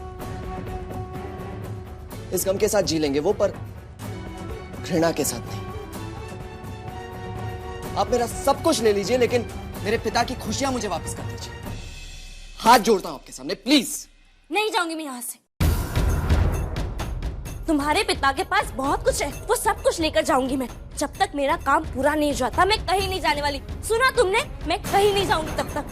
इस गम के साथ जी लेंगे वो, पर घृणा के साथ नहीं। आप मेरा सब कुछ ले लीजिए, लेकिन मेरे पिता की खुशियां मुझे वापस कर दीजिए। हाथ जोड़ता हूं आपके सामने, प्लीज। नहीं जाऊंगी मैं यहाँ से। तुम्हारे पिता के पास बहुत कुछ है, वो सब कुछ लेकर जाऊंगी मैं। जब तक मेरा काम पूरा नहीं हो जाता मैं कहीं नहीं जाने वाली। सुना तुमने? मैं कहीं नहीं जाऊंगी तब तक।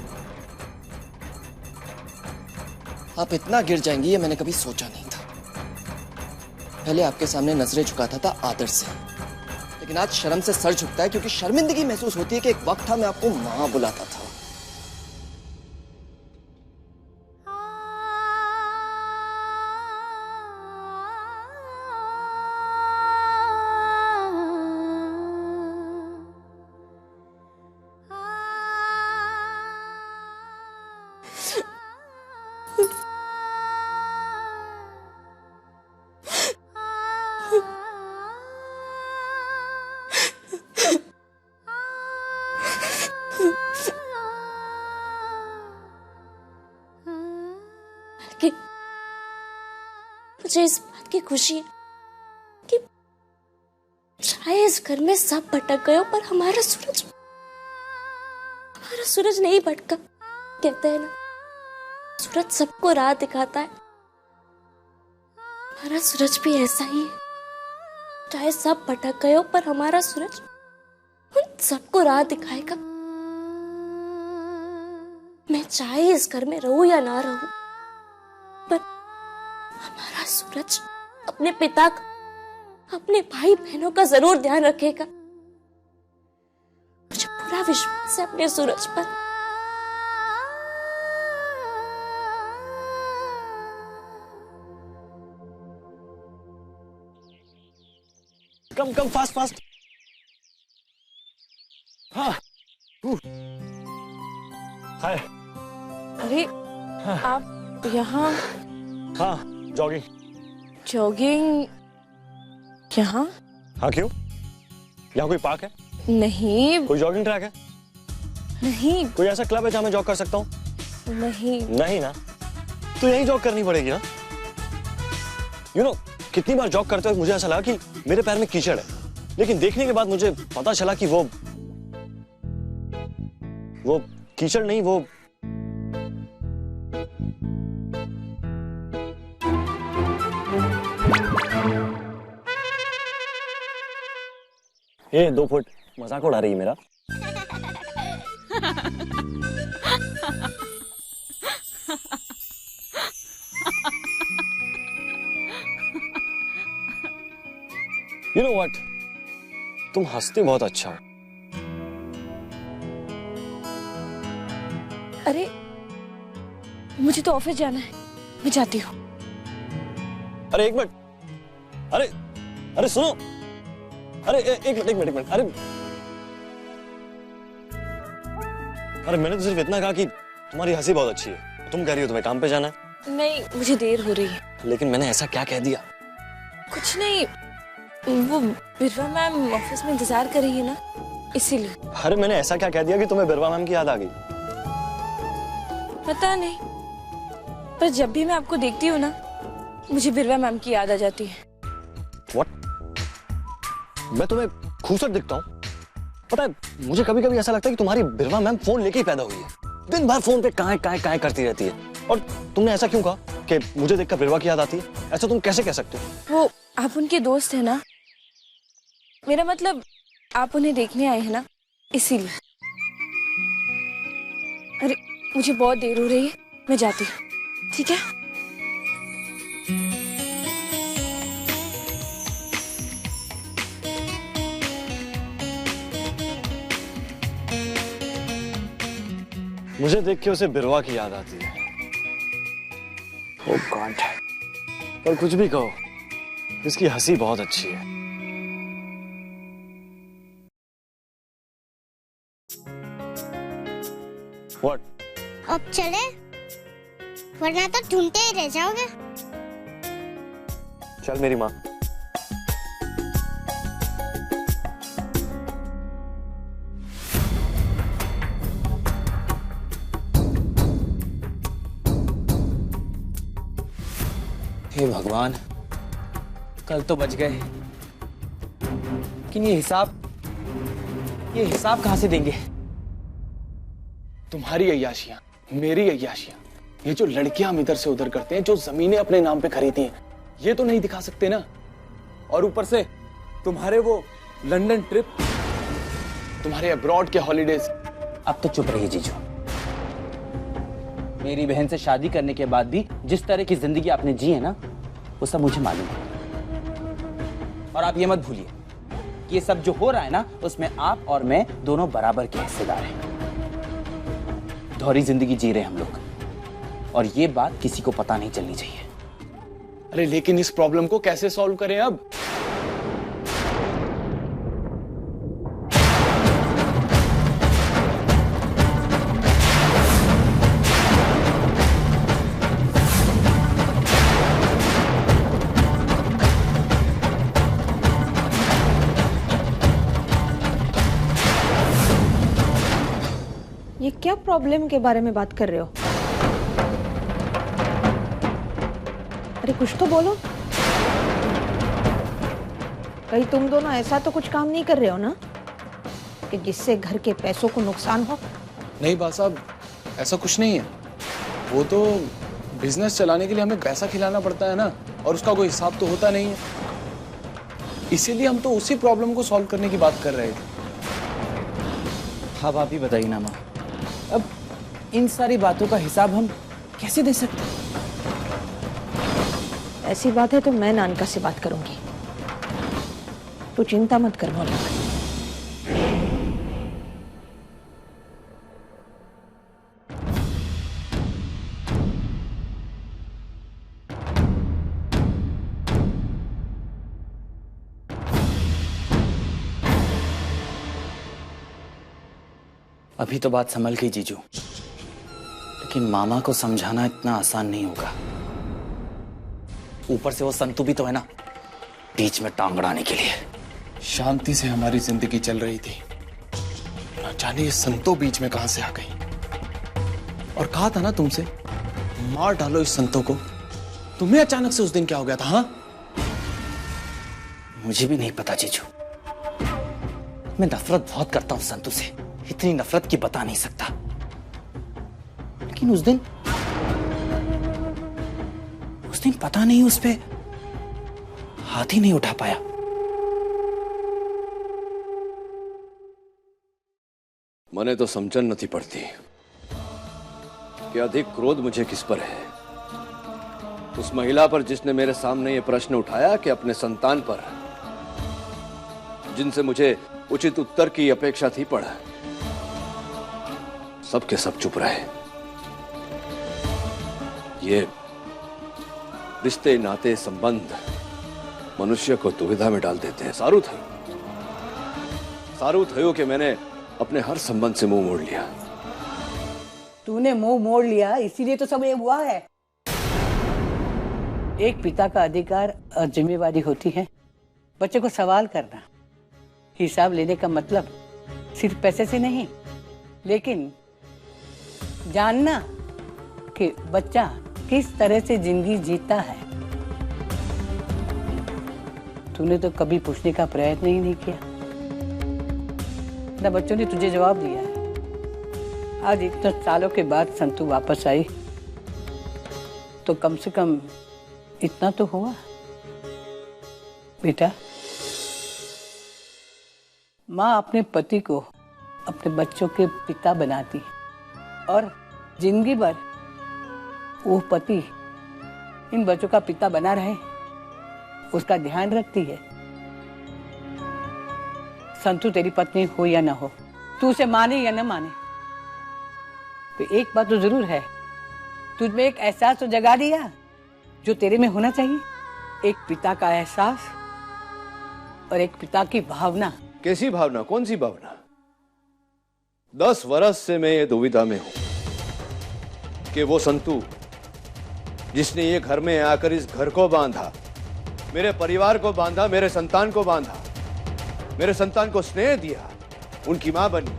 आप इतना गिर जाएंगी ये मैंने कभी सोचा नहीं था। पहले आपके सामने नजरें झुकाता था आदर से, लेकिन आज शर्म से सर झुकता है क्योंकि शर्मिंदगी महसूस होती है कि एक वक्त था मैं आपको मां बुलाता था। मुझे इस बात की खुशी है कि चाहे इस घर में सब भटक गए हो, पर हमारा सूरज नहीं भटका। कहते हैं ना, सूरज सबको राह दिखाता है। हमारा सूरज भी ऐसा ही है। चाहे सब भटक गए हो, पर हमारा सूरज उन सबको राह दिखाएगा। मैं चाहे इस घर में रहूं या ना रहूं, पर हमारा सूरज अपने पिता का, अपने भाई बहनों का जरूर ध्यान रखेगा। मुझे पूरा विश्वास है अपने सूरज पर। Come fast. हाँ। हाय। अरे हाँ। आप यहाँ? हाँ, जॉगिंग। यहाँ? हाँ, क्यों? यहाँ कोई पार्क है? नहीं। कोई जॉगिंग ट्रैक है? नहीं। कोई ऐसा क्लब है जहाँ मैं जॉग कर सकता हूँ? नहीं ना, तो यही जॉग करनी पड़ेगी ना। कितनी बार जॉग करते वक्त मुझे ऐसा लगा कि मेरे पैर में कीचड़ है, लेकिन देखने के बाद मुझे पता चला कि वो कीचड़ नहीं, वो ये 2 फुट मजाक उड़ा रही है मेरा। You know what? तुम हंसते बहुत अच्छा हो। अरे मुझे तो ऑफिस जाना है, मैं जाती हूँ। अरे एक मिनट, अरे अरे सुनो, अरे एक मिनट, अरे मैंने तो सिर्फ इतना कहा कि तुम्हारी हंसी बहुत अच्छी है। तुम कह रही हो तुम्हें काम पे जाना है। नहीं, मुझे देर हो रही है। लेकिन मैंने ऐसा क्या कह दिया? कुछ नहीं, वो बिरवा मैम ऑफिस में इंतजार कर रही है ना, इसीलिए। अरे मैंने ऐसा क्या कह दिया कि तुम्हें बिरवा मैम की याद आ गई? पता नहीं, पर जब भी मैं आपको देखती हूँ ना, मुझे बिरवा मैम की याद आ जाती है। What? मैं तुम्हें खूबसूरत दिखता हूँ? पता है, मुझे कभी कभी ऐसा लगता है कि तुम्हारी बिरवा मैम फोन लेके ही पैदा हुई है। दिन भर फोन पे काएं करती रहती है। और तुमने ऐसा क्यों कहा कि मुझे देखकर बिरवा की याद आती है? ऐसा तुम कैसे कह सकते हो? वो आप उनके दोस्त है ना, मेरा मतलब आप उन्हें देखने आए हैं ना, इसीलिए। अरे मुझे बहुत देर हो रही है, मैं जाती हूँ, ठीक है? मुझे देख के उसे बिरवा की याद आती है। ओह गॉड, पर कुछ भी कहो, इसकी हंसी बहुत अच्छी है। What? अब चले, वरना तो ढूंढते ही रह जाओगे। चल मेरी माँ। हे भगवान, कल तो बच गए, लेकिन ये हिसाब कहां से देंगे? तुम्हारी अय्याशियां, मेरी अय्याशियां, ये जो लड़कियां हम इधर से उधर करते हैं, जो जमीनें अपने नाम पे खरीदी हैं, ये तो नहीं दिखा सकते ना। और ऊपर से तुम्हारे वो लंदन ट्रिप, तुम्हारे अब्रॉड के हॉलीडेज। अब तो चुप रहिए जीजू। मेरी बहन से शादी करने के बाद भी जिस तरह की जिंदगी आपने जी है ना, वो सब मुझे मालूम है। और आप ये मत भूलिए कि ये सब जो हो रहा है ना, उसमें आप और मैं दोनों बराबर के हिस्सेदार हैं। दोहरी जिंदगी जी रहे हम लोग, और ये बात किसी को पता नहीं चलनी चाहिए। अरे लेकिन इस प्रॉब्लम को कैसे सॉल्व करें अब? ये क्या प्रॉब्लम के बारे में बात कर रहे हो? अरे कुछ तो बोलो। कहीं तुम दोनों ऐसा तो कुछ काम नहीं कर रहे हो ना कि जिससे घर के पैसों को नुकसान हो? नहीं बा साहब, ऐसा कुछ नहीं है। वो तो बिजनेस चलाने के लिए हमें पैसा खिलाना पड़ता है ना, और उसका कोई हिसाब तो होता नहीं है। इसीलिए हम तो उसी प्रॉब्लम को सॉल्व करने की बात कर रहे थे। अब आप ही बताइए ना माँ, अब इन सारी बातों का हिसाब हम कैसे दे सकते हैं? ऐसी बात है तो मैं नानका से बात करूंगी, तू चिंता मत कर भोला। अभी तो बात संभल गई जीजू, लेकिन मामा को समझाना इतना आसान नहीं होगा। ऊपर से वो संतू भी तो है ना, बीच में टांग अड़ाने के लिए। शांति से हमारी जिंदगी चल रही थी, ना जाने ये संतो बीच में कहां से आ गई। और कहा था ना तुमसे, मार डालो इस संतो को। तुम्हें अचानक से उस दिन क्या हो गया था? हाँ, मुझे भी नहीं पता जीजू। मैं नफरत बहुत करता हूं संतू से, इतनी नफरत की बता नहीं सकता। लेकिन उस दिन पता नहीं उस पे हाथ ही नहीं उठा पाया। મને તો સમજણ નથી પડતી कि अधिक क्रोध मुझे किस पर है। उस महिला पर जिसने मेरे सामने ये प्रश्न उठाया कि अपने संतान पर, जिनसे मुझे उचित उत्तर की अपेक्षा थी, पर सब के सब चुप रहे। ये रिश्ते नाते संबंध मनुष्य को दुविधा में डाल देते हैं। सारू थयो कि मैंने अपने हर संबंध से मुंह मोड़ लिया। तूने मुंह मोड़ लिया इसीलिए तो सब ये हुआ है। एक पिता का अधिकार और जिम्मेवारी होती है बच्चे को सवाल करना, हिसाब लेने का मतलब सिर्फ पैसे से नहीं, लेकिन जानना कि बच्चा किस तरह से जिंदगी जीता है। तूने तो कभी पूछने का प्रयत्न ही नहीं किया, ना बच्चों ने तुझे जवाब दिया है। आज इतने सालों के बाद संतू वापस आई तो कम से कम इतना तो हुआ। बेटा, माँ अपने पति को अपने बच्चों के पिता बनाती है और जिंदगी भर वो पति इन बच्चों का पिता बना रहे उसका ध्यान रखती है। संतू तेरी पत्नी हो या ना हो, तू उसे माने या न माने, तो एक बात तो जरूर है, तुझ में एक एहसास तो जगा दिया जो तेरे में होना चाहिए। एक पिता का एहसास और एक पिता की भावना। कैसी भावना? कौन सी भावना? 10 वर्ष से मैं ये दुविधा में हूं कि वो संतू जिसने ये घर में आकर इस घर को बांधा, मेरे परिवार को बांधा, मेरे संतान को बांधा, मेरे संतान को स्नेह दिया, उनकी मां बनी,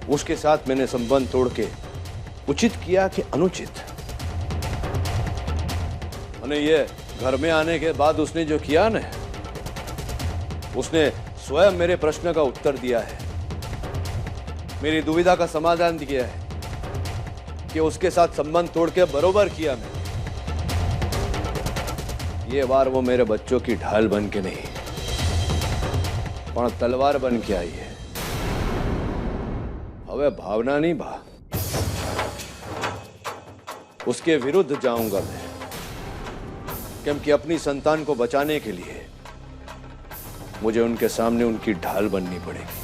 उसके साथ मैंने संबंध तोड़ के उचित किया कि अनुचित। मैंने ये घर में आने के बाद उसने जो किया ना, उसने स्वयं मेरे प्रश्न का उत्तर दिया है, मेरी दुविधा का समाधान दिया है कि उसके साथ संबंध तोड़ के बरोबर किया मैं। ये बार वो मेरे बच्चों की ढाल बन के नहीं, पर तलवार बन के आई है। હવે भावना नहीं भा, उसके विरुद्ध जाऊंगा मैं, क्योंकि अपनी संतान को बचाने के लिए मुझे उनके सामने उनकी ढाल बननी पड़ेगी।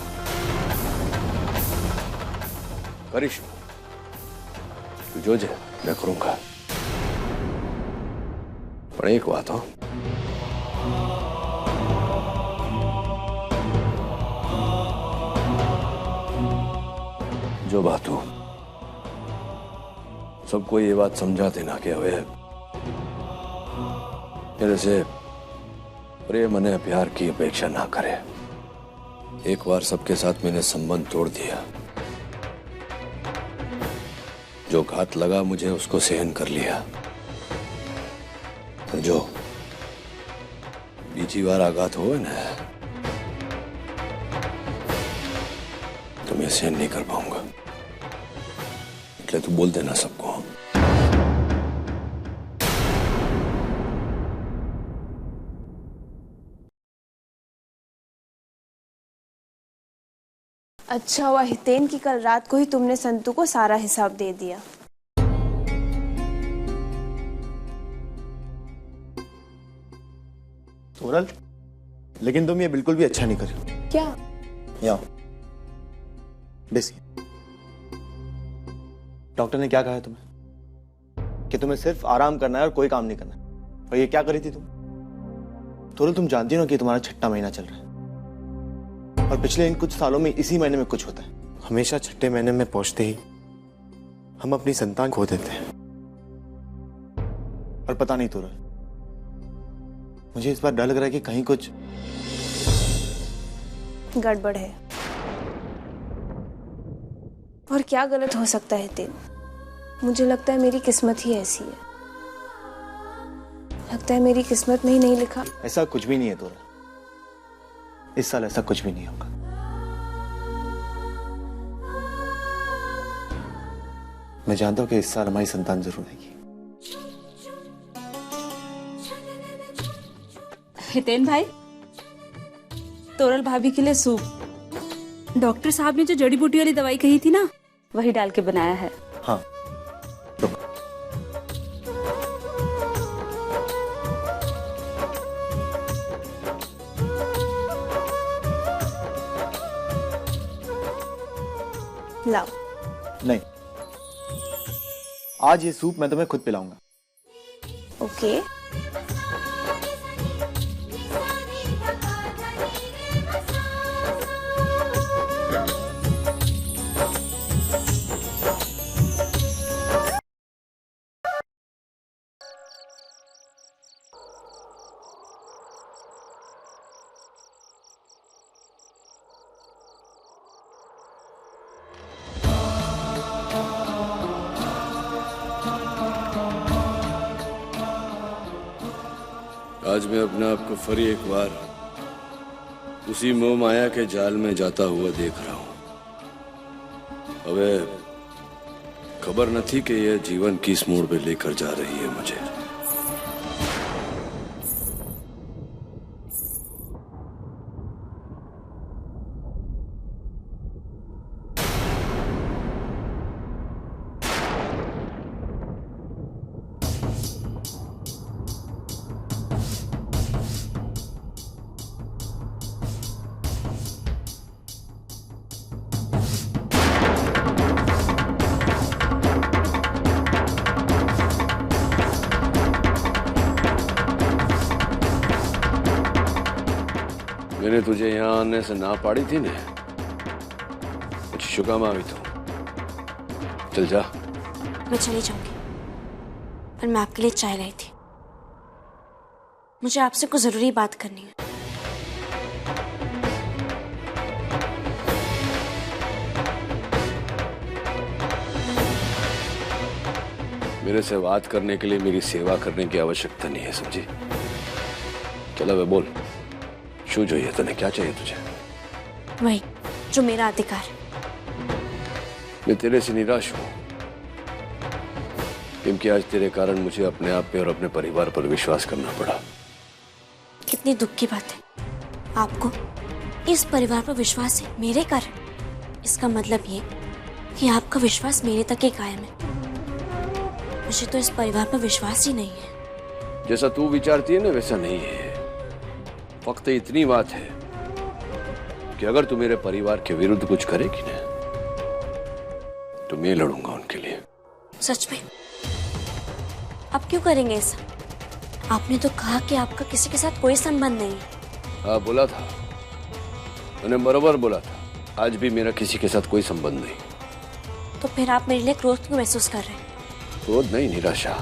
करिश्मा, तू जो जे मैं करूंगा, पर एक बात हो, जो बात हो सबको ये बात समझा देना कि हवे मेरे से प्रेम और प्यार की अपेक्षा ना करे। एक बार सबके साथ मैंने संबंध तोड़ दिया, जो घात लगा मुझे उसको सहन कर लिया, और जो बीजी बार आघात हो ना तो मैं सहन नहीं कर पाऊंगा। तू बोल देना सबको। अच्छा हुआ हितेन की कल रात को ही तुमने संतू को सारा हिसाब दे दिया। तोरल, लेकिन तुम ये बिल्कुल भी अच्छा नहीं कर रही। क्या? यहाँ बेसिए, डॉक्टर ने क्या कहा है तुम्हें कि तुम्हें सिर्फ आराम करना है और कोई काम नहीं करना है। और ये क्या करी थी तुम? तोरल, तुम जानती हो कि तुम्हारा 6वां महीना चल रहा है और पिछले इन कुछ सालों में इसी महीने में कुछ होता है। हमेशा 6वें महीने में पहुंचते ही हम अपनी संतान खो देते हैं। और पता नहीं तोरल, मुझे इस बार डर लग रहा है कि कहीं कुछ गड़बड़ है। और क्या गलत हो सकता है हितेन? मुझे लगता है मेरी किस्मत ही ऐसी है। लगता है मेरी किस्मत में ही नहीं लिखा। ऐसा कुछ भी नहीं है तोरल, इस साल ऐसा कुछ भी नहीं होगा। मैं जानता हूं कि इस साल हमारी संतान जरूर आएगी। हितेन भाई, तोरल भाभी के लिए सूप। डॉक्टर साहब ने जो जड़ी बूटी वाली दवाई कही थी ना, वही डाल के बनाया है। हाँ। लाओ। नहीं, आज ये सूप मैं तुम्हें खुद पिलाऊंगा। ओके। आज मैं अपने आप को फिर एक बार उसी मोह माया के जाल में जाता हुआ देख रहा हूं। अबे खबर न थी कि यह जीवन किस मोड़ पे लेकर जा रही है मुझे। मैंने तुझे यहाँ आने से ना पाड़ी थी ने, कुछ शुका मावी तो चल जा। मैं चली जाऊंगी, पर मैं आपके लिए चाय लाई थी। मुझे आपसे कुछ जरूरी बात करनी है। मेरे से बात करने के लिए मेरी सेवा करने की आवश्यकता नहीं है, समझी? चलो वे बोल, शू चाहिए तूने, क्या चाहिए तुझे? वही जो मेरा अधिकार है। मैं तेरे से निराश हूं, क्योंकि आज तेरे कारण मुझे अपने आप पे और अपने परिवार पर विश्वास करना पड़ा। कितनी दुख की बात है, आपको इस परिवार पर विश्वास है मेरे कारण। इसका मतलब ये कि आपका विश्वास मेरे तक ही कायम है। मुझे तो इस परिवार पर विश्वास ही नहीं है। जैसा तू विचारती है ना, वैसा नहीं है। फक्त इतनी बात है कि अगर तू मेरे परिवार के विरुद्ध कुछ करेगी ना, तो मैं लड़ूंगा उनके लिए। सच में? आप क्यों करेंगे ऐसा? आपने तो कहा कि आपका किसी के साथ कोई संबंध नहीं है। हाँ, बोला था, मैंने बराबर बोला था। आज भी मेरा किसी के साथ कोई संबंध नहीं। तो फिर आप मेरे लिए क्रोध क्यों महसूस कर रहे हैं? क्रोध नहीं, निराशा।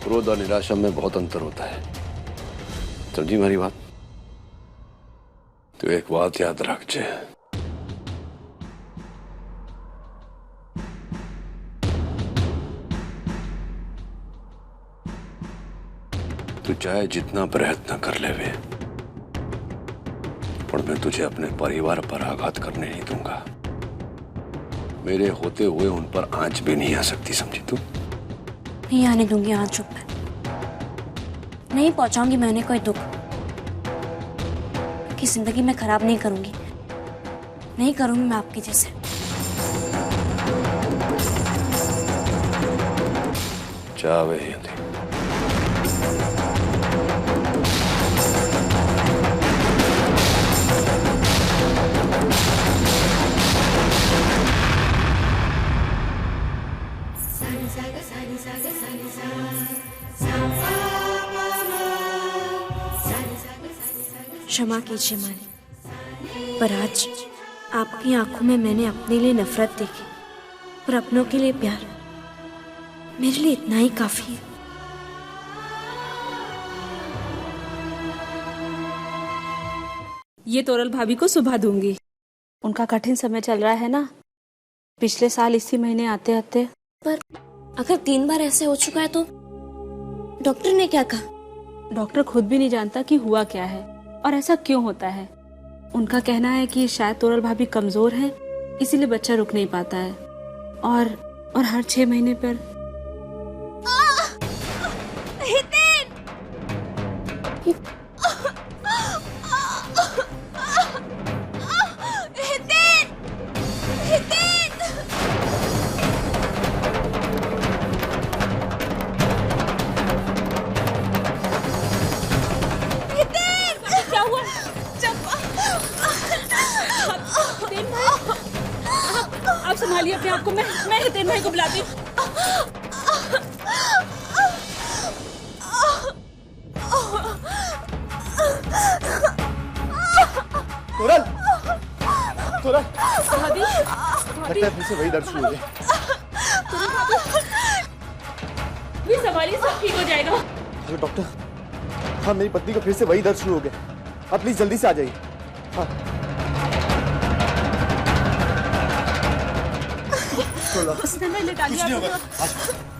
क्रोध और निराशा में बहुत अंतर होता है, समझी मेरी बात? तो एक बात याद रख जे, तू चाहे जितना प्रयत्न कर ले वे, पर मैं तुझे अपने परिवार पर आघात करने नहीं दूंगा। मेरे होते हुए उन पर आंच भी नहीं आ सकती, समझी तू? नहीं आने दूंगी आंच ऊपर। नहीं पहुंचाऊंगी मैं उन्हें कोई दुख की जिंदगी में खराब नहीं करूंगी। नहीं करूंगी मैं आपकी जैसे। चाहे क्षमा कीजिए मालिक, पर आज आपकी आंखों में मैंने अपने लिए नफरत देखी, पर अपनों के लिए प्यार। मेरे लिए इतना ही काफी है। ये तोरल भाभी को सुबह दूंगी। उनका कठिन समय चल रहा है ना, पिछले साल इसी महीने आते आते। पर अगर 3 बार ऐसे हो चुका है तो डॉक्टर ने क्या कहा? डॉक्टर खुद भी नहीं जानता कि हुआ क्या है और ऐसा क्यों होता है। उनका कहना है कि शायद तोरल भाभी कमजोर है, इसीलिए बच्चा रुक नहीं पाता है। और हर 6 महीने पर संभालिए अपने आप को। मैं हितेन भाई को बुलाती हूँ। तोरल, तोरल, भाभी, लगता है फिर से वही दर्द शुरू हो गया। भी संभालिए, सब ठीक हो जाएगा। हेलो डॉक्टर, हाँ मेरी पत्नी को फिर से वही दर्द शुरू हो गया। आप प्लीज जल्दी से आ जाइए। हाँ उसने मैं लेटा दिया। कुछ नहीं होगा।